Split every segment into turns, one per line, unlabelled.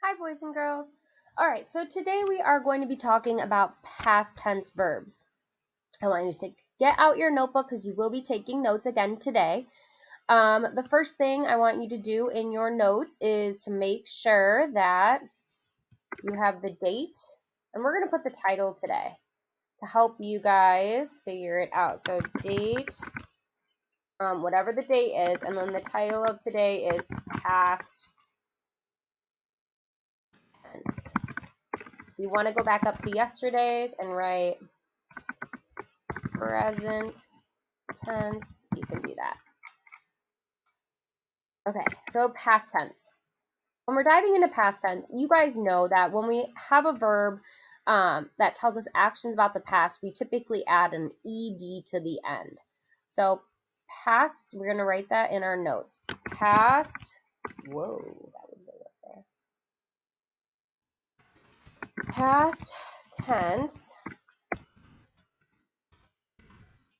Hi, boys and girls. All right, so today we are going to be talking about past tense verbs. I want you to get out your notebook because you will be taking notes again today. The first thing I want you to do in your notes is to make sure that you have the date, and we're going to put the title today to help you guys figure it out. So date, whatever the date is, and then the title of today is past tense. You want to go back up to yesterday's and write present tense, you can do that. Okay, so past tense. When we're diving into past tense, you guys know that when we have a verb that tells us actions about the past, we typically add an ed to the end. So past, we're going to write that in our notes. Past, whoa, that was way up there. Past tense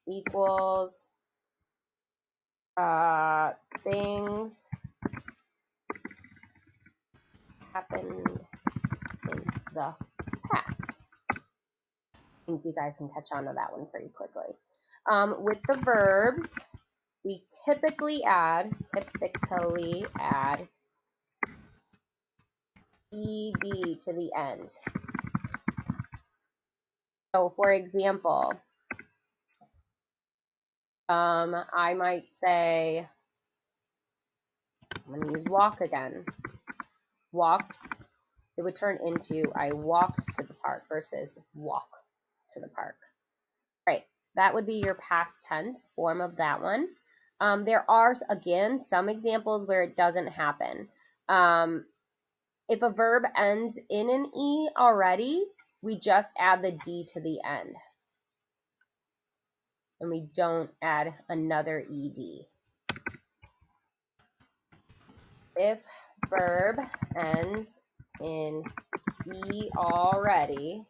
equals things happened in the past. I think you guys can catch on to that one pretty quickly. With the verbs, we typically add ed to the end. So for example, I might say, I'm going to use walk again. Walked, it would turn into I walked to the park versus walks to the park. Right, that would be your past tense form of that one. There are, again, some examples where it doesn't happen. If a verb ends in an E already, we just add the D to the end. And we don't add another ED. If verb ends in E already,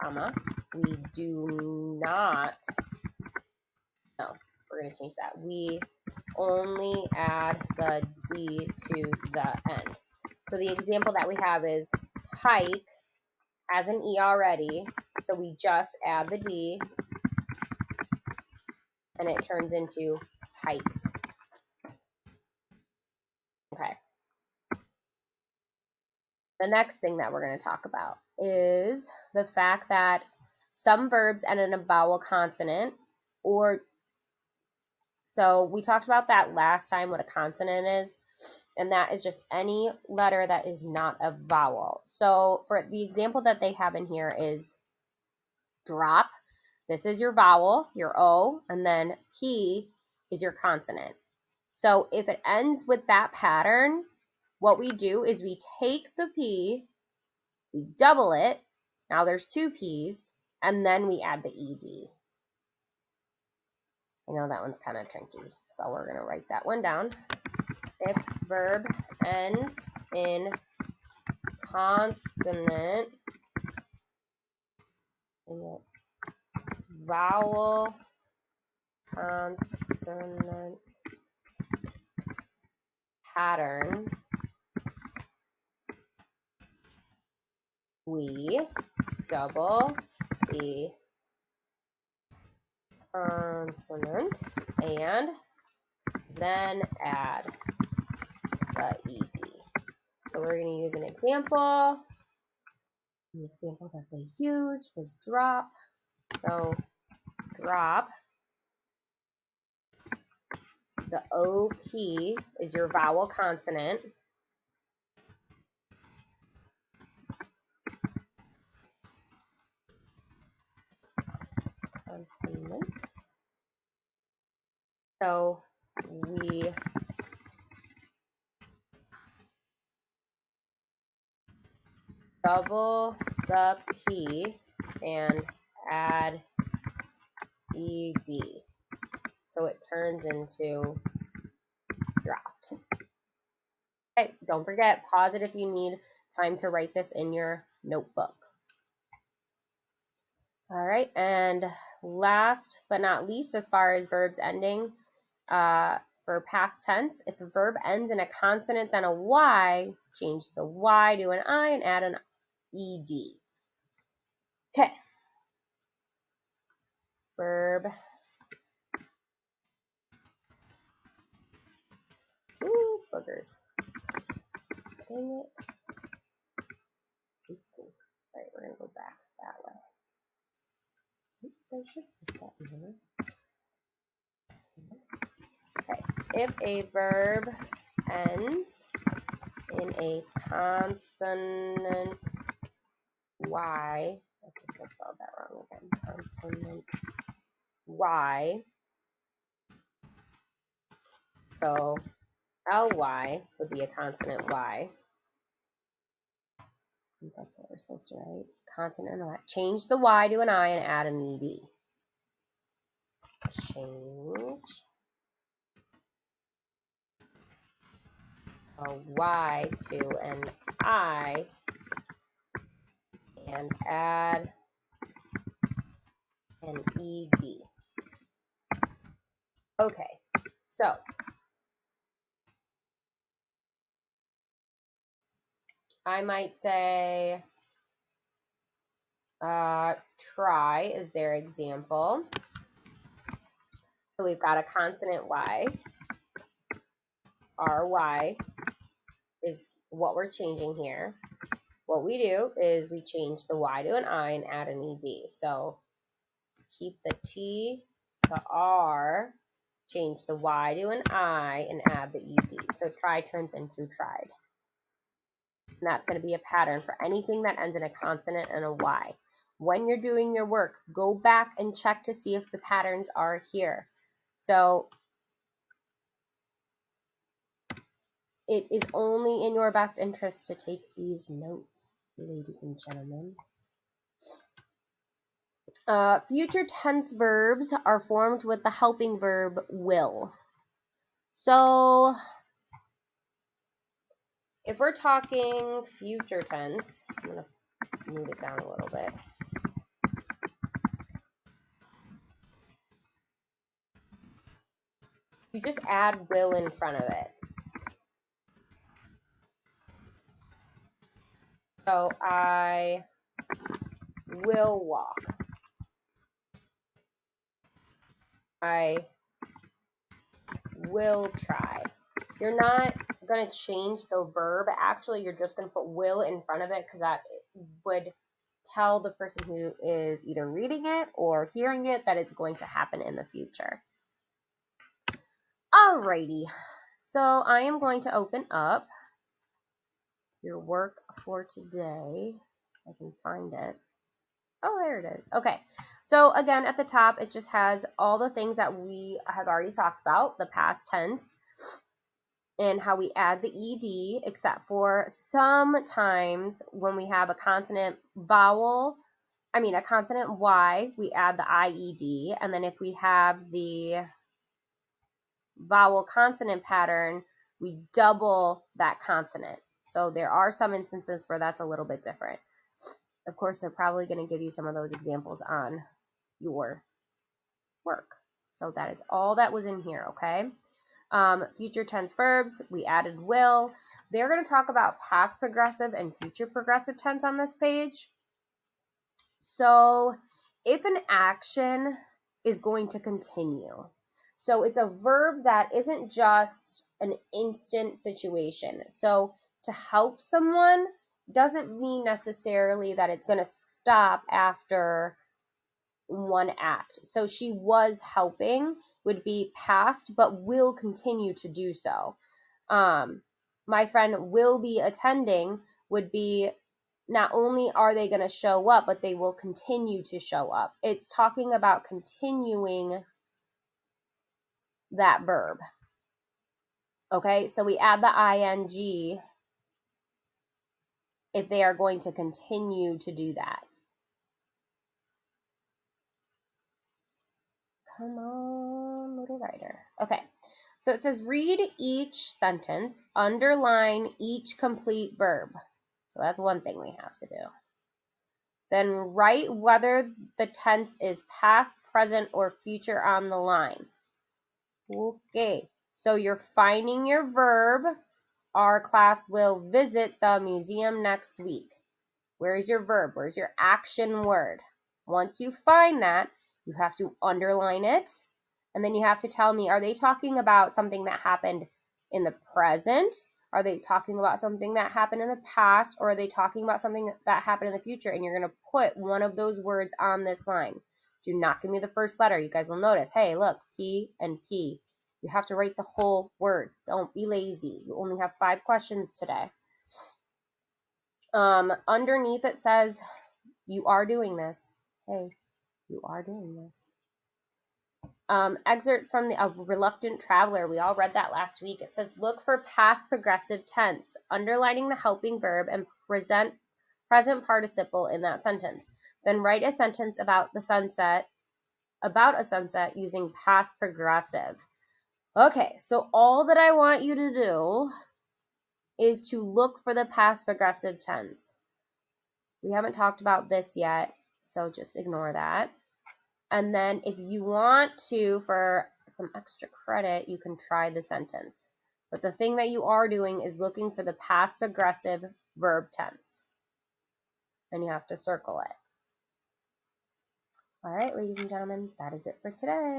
comma, we do not, no, we're going to change that. We only add the D to the end. So the example that we have is hike has an E already, so we just add the D and it turns into hiked. Okay. The next thing that we're going to talk about is the fact that some verbs end in a vowel consonant, so we talked about that last time, what a consonant is, and that is just any letter that is not a vowel. So for the example that they have in here is drop. This is your vowel, your O, and then P is your consonant. So if it ends with that pattern, what we do is we take the P, we double it, now there's two P's, and then we add the ED. I know that one's kind of tricky, so we're going to write that one down. If verb ends in consonant, vowel, consonant, pattern, we double the consonant and then add the ED. So we're going to use an example. The example that they used was drop. So drop, the OP is your vowel consonant. So we double the P and add ED. So it turns into dropped. Okay, don't forget, pause it if you need time to write this in your notebook. All right, and last but not least, as far as verbs ending, For past tense, if a verb ends in a consonant then a Y, change the Y to an I and add an ED. Okay. Verb. Ooh, boogers. Dang it. Oops. All right, we're going to go back that way. There should be that in here. Okay. If a verb ends in a consonant Y, I think I spelled that wrong again. Consonant Y. So ly would be a consonant Y. I think that's what we're supposed to write. Consonant Y. Change the Y to an I and add an ED. Change a Y to an I and add an ED. Okay, so I might say try is their example. So we've got a consonant Y. RY is what we're changing here. What we do is we change the Y to an I and add an ED. So keep the T to R, change the Y to an I, and add the ED. So try turns into tried. And that's going to be a pattern for anything that ends in a consonant and a Y. When you're doing your work, go back and check to see if the patterns are here. So it is only in your best interest to take these notes, ladies and gentlemen. Future tense verbs are formed with the helping verb will. So if we're talking future tense, I'm going to move it down a little bit. You just add will in front of it. So I will walk. I will try. You're not going to change the verb. Actually, you're just going to put will in front of it because that would tell the person who is either reading it or hearing it that it's going to happen in the future. Alrighty, so I am going to open up your work for today. I can find it. Oh, there it is. Okay, so again, at the top, it just has all the things that we have already talked about, the past tense, and how we add the ED, except for sometimes when we have a consonant vowel, a consonant Y, we add the IED, and then if we have the vowel consonant pattern, we double that consonant. So there are some instances where that's a little bit different. Of course, they're probably going to give you some of those examples on your work. So that is all that was in here, okay? Future tense verbs, we added will. They're going to talk about past progressive and future progressive tense on this page. So if an action is going to continue, so it's a verb that isn't just an instant situation. So to help someone doesn't mean necessarily that it's going to stop after one act. So she was helping would be past, but will continue to do so. My friend will be attending would be not only are they going to show up, but they will continue to show up. It's talking about continuing that verb. Okay, so we add the ing if they are going to continue to do that. Come on, little writer. Okay, so it says read each sentence, underline each complete verb. So that's one thing we have to do. Then write whether the tense is past, present, or future on the line. Okay, So you're finding your verb. Our class will visit the museum next week. Where's your verb? Where's your action word? Once you find that, you have to underline it. And then you have to tell me, are they talking about something that happened in the present? Are they talking about something that happened in the past? Or are they talking about something that happened in the future? And you're going to put one of those words on this line. Do not give me the first letter. You guys will notice, hey, look, P and P. You have to write the whole word. Don't be lazy. You only have 5 questions today. Underneath it says, you are doing this. Hey, you are doing this. Excerpts from A Reluctant Traveler. We all read that last week. It says, look for past progressive tense, underlining the helping verb and present participle in that sentence. Then write a sentence about a sunset using past progressive. Okay, so all that I want you to do is to look for the past progressive tense. We haven't talked about this yet, so just ignore that. And then if you want to, for some extra credit, you can try the sentence. But the thing that you are doing is looking for the past progressive verb tense. And you have to circle it. All right, ladies and gentlemen, that is it for today.